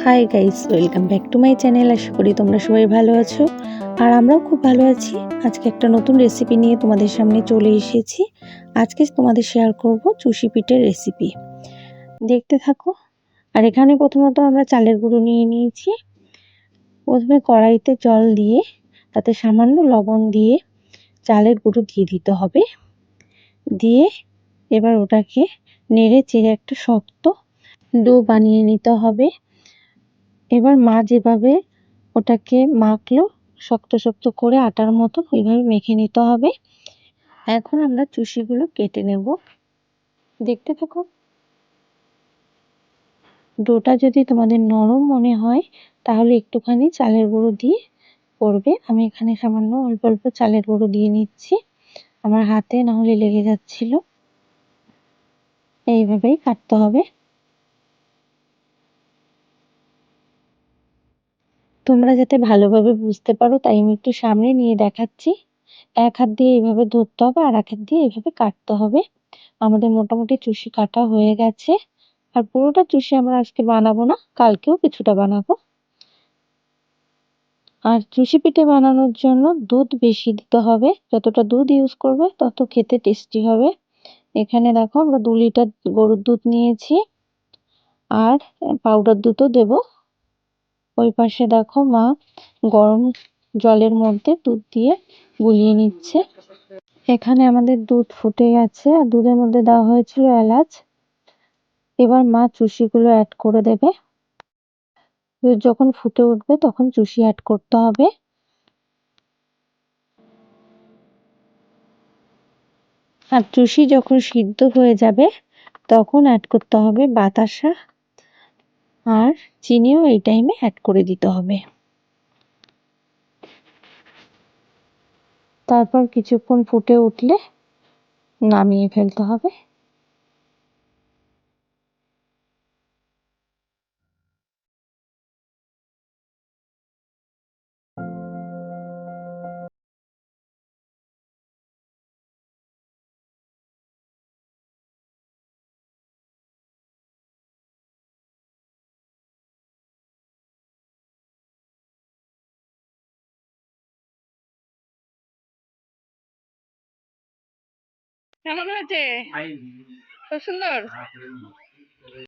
High guys, welcome back to my channel. আশা করি তোমরা সবাই ভালো আছো আর আমরাও খুব ভালো আছি। আজকে একটা নতুন রেসিপি নিয়ে তোমাদের সামনে চলে এসেছি। আজকে তোমাদের শেয়ার করব চুষি পিঠের রেসিপি। দেখতে থাকো। আর এখানে প্রথমত আমরা চালের গুঁড়ো নিয়ে নিয়েছি। প্রথমে কড়াইতে জল দিয়ে তাতে সামান্য লবণ দিয়ে চালের গুঁড়ো দিয়ে দিতে হবে। দিয়ে এবার ওটাকে নেড়ে চেড়ে একটা শক্ত ডো বানিয়ে নিতে হবে। এবার মা যেভাবে ওটাকে মাখলো শক্ত শক্ত করে আটার মতো ওইভাবে মেখে নিতে হবে। এখন আমরা চুষিগুলো কেটে নেব। দেখতে থাকো। ডোটা যদি তোমাদের নরম মনে হয় তাহলে একটুখানি চালের গুঁড়ো দিয়ে করবে। আমি এখানে সামান্য অল্প অল্প চালের গুঁড়ো দিয়ে নিচ্ছি, আমার হাতে না হলে লেগে যাচ্ছিল। এইভাবেই কাটতে হবে। তোমরা যাতে ভালোভাবে বুঝতে পারো তাই আমি একটু সামনে নিয়ে দেখাচ্ছি। এক হাত দিয়ে এইভাবে ধরতে হবে আর এক হাত দিয়ে এইভাবে কাটতে হবে। আমাদের মোটামুটি চুষি কাটা হয়ে গেছে। আর পুরোটা চুষি আমরা আজকে বানাবো না, কালকেও কিছুটা বানাবো। আর চুষি পিঠে বানানোর জন্য দুধ বেশি দিতে হবে। যতটা দুধ ইউজ করবে তত খেতে টেস্টি হবে। এখানে দেখো আমরা 2 লিটার গরুর দুধ নিয়েছি আর পাউডার দুধও দেব। ওই পাশে দেখো মা গরম জলের মধ্যে দুধ দিয়ে গুলিয়ে নিচ্ছে। এখানে আমাদের দুধ ফুটে গেছে আর দুধের মধ্যে দেওয়া হয়েছিল এলাচ। এবার মা চুষিগুলো অ্যাড করে দেবে। দুধ যখন ফুটে উঠবে তখন চুষি অ্যাড করতে হবে। আর চুষি যখন সিদ্ধ হয়ে যাবে তখন অ্যাড করতে হবে বাতাসা, আর চিনিও এই টাইমে অ্যাড করে দিতে হবে। তারপর কিছুক্ষণ ফুটে উঠলে নামিয়ে ফেলতে হবে। কেমন হয়েছে? খুব সুন্দর।